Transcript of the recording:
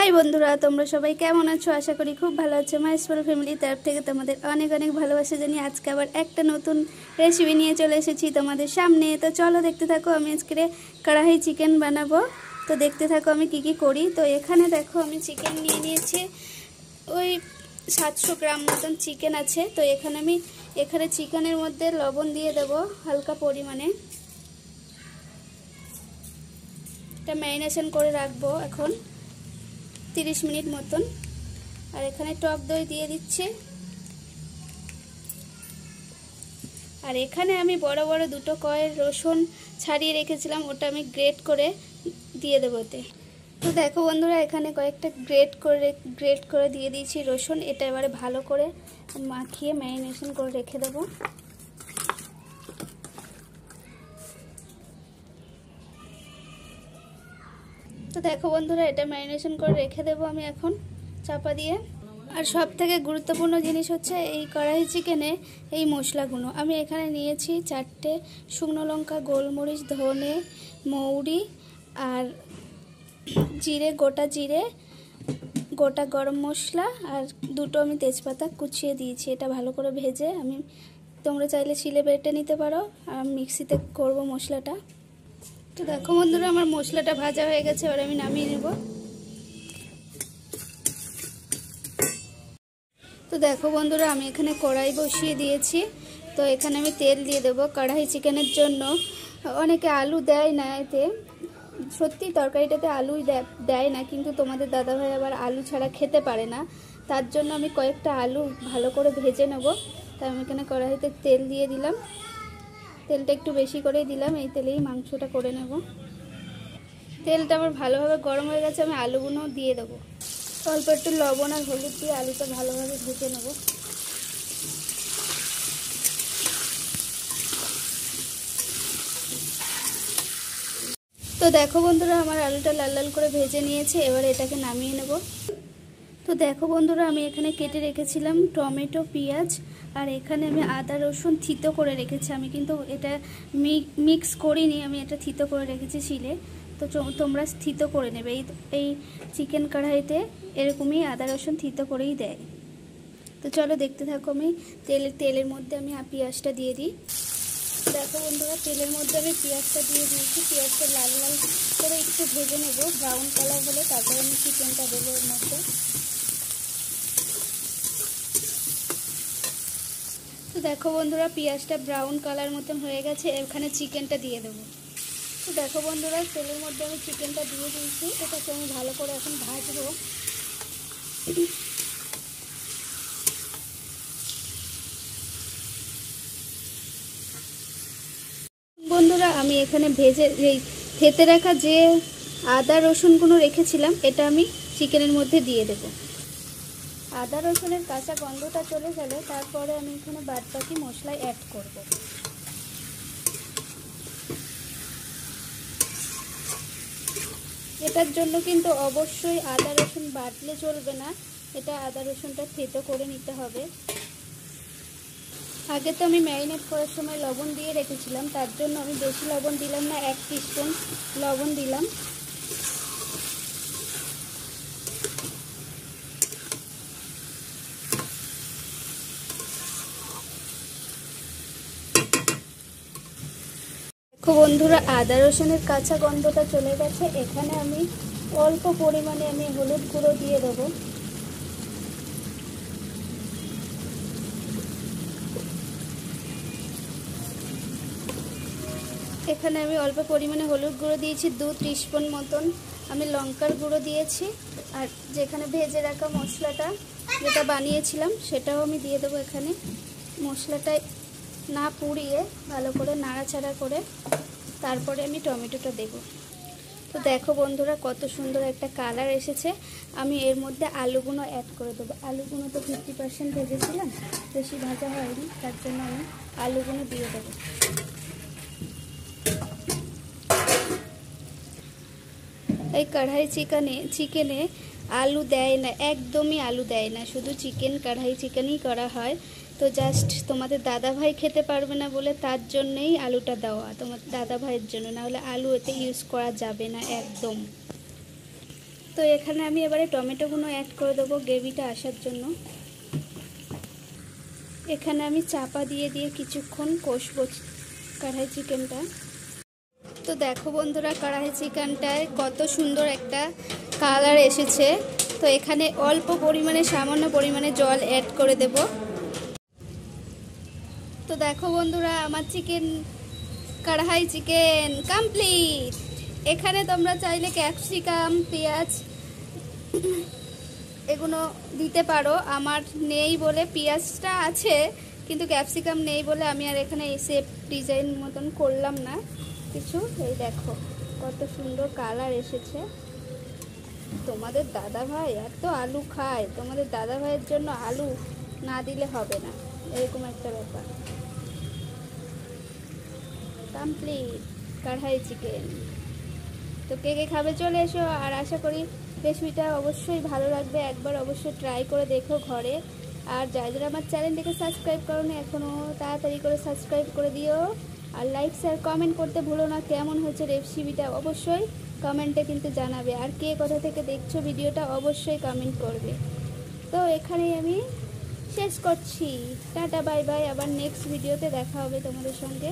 High বন্ধুরা, তোমরা সবাই কেমন আছো? আশা করি খুব ভালো আছো। মাই স্মল ফ্যামিলির তরফ থেকে তোমাদের অনেক অনেক ভালোবাসা জানিয়ে আজকে আবার একটা নতুন রেসিপি নিয়ে চলে এসেছি তোমাদের সামনে। তো চলো দেখতে থাকো। আমি আজকে কড়াই চিকেন বানাবো, তো দেখতে থাকো আমি কি কি করি। তো এখানে দেখো আমি চিকেন নিয়ে নিয়েছি, ওই 700 গ্রাম মতন চিকেন আছে। তো এখানে চিকেনের মধ্যে লবণ দিয়ে দেবো হালকা পরিমাণে। এটা ম্যারিনেশন করে রাখবো এখন 30 মিনিট মতন। আর এখানে টক দই দিয়ে দিচ্ছি। আর এখানে আমি বড় বড় দুটো কয়ের রসুন ছাড়িয়ে রেখেছিলাম, ওটা আমি গ্রেট করে দিয়ে দেবো এতে। তো দেখো বন্ধুরা, এখানে কয়েকটা গ্রেট করে দিয়ে দিয়েছি রসুন। এটা এবারে ভালো করে মাখিয়ে ম্যারিনেশন করে রেখে দেবো। তো দেখো বন্ধুরা, এটা ম্যারিনেশন করে রেখে দেবো আমি এখন চাপা দিয়ে। আর সব থেকে গুরুত্বপূর্ণ জিনিস হচ্ছে এই কড়াই চিকেনে এই মশলাগুলো। আমি এখানে নিয়েছি 4টে শুকনো লঙ্কা, গোলমরিচ, ধনে, মৌরি আর জিরে, গোটা জিরে, গোটা গরম মশলা আর দুটো আমি তেজপাতা কুচিয়ে দিয়েছি। এটা ভালো করে ভেজে তোমরা চাইলে শিলে বেটে নিতে পারো, আর মিক্সিতে করব মশলাটা। তো দেখো বন্ধুরা, আমার মশলাটা ভাজা হয়ে গেছে, এবার আমি নামিয়ে নেব। তো দেখো বন্ধুরা, আমি এখানে কড়াই বসিয়ে দিয়েছি। তো এখানে আমি তেল দিয়ে দেবো। কড়াই চিকেনের জন্য অনেকে আলু দেয় না এতে, সত্যি তরকারিটাতে আলুই দেয় না, কিন্তু তোমাদের দাদাভাই আবার আলু ছাড়া খেতে পারে না। তার জন্য আমি কয়েকটা আলু ভালো করে ভেজে নেব। তাই আমি এখানে কড়াইতে তেল দিয়ে দিলাম। তেলটা একটু বেশি করেই দিলাম, এই তেলেই মাংসটা করে নেব। তেলটা আমার ভালোভাবে গরম হয়ে গেছে, আমি আলুগুলো দিয়ে দেবো। অল্প একটু লবণ আর হলুদ দিয়ে আলুটা ভালোভাবে ভেজে নেব। তো দেখো বন্ধুরা, আমার আলুটা লাল লাল করে ভেজে নিয়েছে, এবার এটাকে নামিয়ে নেব। তো দেখো বন্ধুরা, আমি এখানে কেটে রেখেছিলাম টমেটো, পেঁয়াজ, আর এখানে আমি আদা রসুন থিতো করে রেখেছি। আমি কিন্তু এটা মিক্স করিনি, আমি এটা থিতো করে রেখেছি শিলে। তো তোমরা থিতো করে নেবে। এই চিকেন কড়াইতে এরকমই আদা রসুন থিতো করেই দেয়। তো চলো দেখতে থাকো। আমি তেলের মধ্যে আমি পেঁয়াজটা দিয়ে দিই। দেখো বন্ধুরা, তেলের মধ্যে আমি পেঁয়াজটা দিয়ে দিয়েছি। পেঁয়াজটা লাল লাল করে একটু ভেজে নেব, ব্রাউন কালার হলে তারপরে আমি চিকেনটা দেবো এর মধ্যে। তো দেখো বন্ধুরা, পেঁয়াজটা ব্রাউন কালার মতন হয়ে গেছে, এখানে চিকেনটা দিয়ে দেবো। তো দেখো বন্ধুরা, তেলের মধ্যে আমি চিকেনটা দিয়ে দিয়েছি। এটাকে আমি ভালো করে এখন ভাজবো। বন্ধুরা, আমি এখানে থেতে রাখা যে আদা রসুনগুলো রেখেছিলাম, এটা আমি চিকেনের মধ্যে দিয়ে দেব। আদা রসুনের কাঁচা গন্ধটা চলে গেলে তারপরে আমি এখানে বাদবাকি মশলা অ্যাড করব। এটার জন্য কিন্তু অবশ্যই আদা রসুন বাটলে চলবে না, এটা আদা রসুনটা থেতো করে নিতে হবে। আগে তো আমি ম্যারিনেট করার সময় লবণ দিয়ে রেখেছিলাম, তার জন্য আমি বেশি লবণ দিলাম না, 1 টিস্পুন লবণ দিলাম। দেখো বন্ধুরা, আদা রসুনের কাঁচা গন্ধটা চলে গেছে। এখানে আমি অল্প পরিমাণে হলুদ গুঁড়ো দিয়ে দেবো। এখানে আমি অল্প পরিমাণে হলুদ গুঁড়ো দিয়েছি, 2 টিস্পুন মতন। আমি লঙ্কার গুঁড়ো দিয়েছি, আর যেখানে ভেজে রাখা মশলাটা যেটা বানিয়েছিলাম সেটাও আমি দিয়ে দেবো এখানে। মশলাটা না পুড়িয়ে ভালো করে নাড়াচাড়া করে তারপরে আমি টমেটোটা দেব। তো দেখো বন্ধুরা, কত সুন্দর একটা কালার এসেছে। আমি এর মধ্যে আলুগুলো অ্যাড করে দেবো। আলুগুলো তো 50% ভেজেছিলাম, বেশি ভাজা হয়নি, তার জন্য আমি আলুগুলো দিয়ে দেবো। এই কড়াই চিকেনে আলু দেয় না, একদমই আলু দেয় না, শুধু কড়াই চিকেনই করা হয়। তো জাস্ট তোমাদের দাদাভাই খেতে পারবে না বলে তার জন্যই আলুটা দেওয়া, তোমার দাদাভাইয়ের জন্য, না হলে আলু এতে ইউজ করা যাবে না একদম। তো এখানে আমি এবারে টমেটোগুলো অ্যাড করে দেবো গ্রেভিটা আসার জন্য। এখানে আমি চাপা দিয়ে দিয়ে কিছুক্ষণ কষবো কড়াই চিকেনটা। তো দেখো বন্ধুরা, কড়াই চিকেনটায় কত সুন্দর একটা কালার এসেছে। তো এখানে অল্প পরিমাণে, সামান্য পরিমাণে জল অ্যাড করে দেব। তো দেখো বন্ধুরা, আমার কড়াই চিকেন কমপ্লিট। এখানে তোমরা চাইলে ক্যাপসিকাম, পেঁয়াজ এগুলো দিতে পারো। আমার নেই বলে, পেঁয়াজটা আছে কিন্তু ক্যাপসিকাম নেই বলে আমি আর এখানে শেপ ডিজাইন মতন করলাম না কিছু। এই দেখো কত সুন্দর কালার এসেছে। তোমাদের দাদা ভাই এত আলু খায়, তোমাদের দাদা ভাইয়ের জন্য আলু না দিলে হবে না, এরকম একটা ব্যাপার। কমপ্লিট কড়াই চিকেন। তো কে কে খাবে চলে এসো। আর আশা করি রেসিপিটা অবশ্যই ভালো লাগবে, একবার অবশ্যই ট্রাই করে দেখো ঘরে। আর যারা যারা আমার চ্যানেলটিকে সাবস্ক্রাইব করো না এখনও, তাড়াতাড়ি করে সাবস্ক্রাইব করে দিও। আর লাইক শেয়ার কমেন্ট করতে ভুলো না। কেমন হয়েছে রেসিপিটা অবশ্যই কমেন্টে কিন্তু জানাবে। আর কে কোথা থেকে দেখছো ভিডিওটা অবশ্যই কমেন্ট করবে। তো এখানেই আমি শেষ করছি। টাটা বাই বাই, আবার নেক্সট ভিডিওতে দেখা হবে তোমাদের সঙ্গে।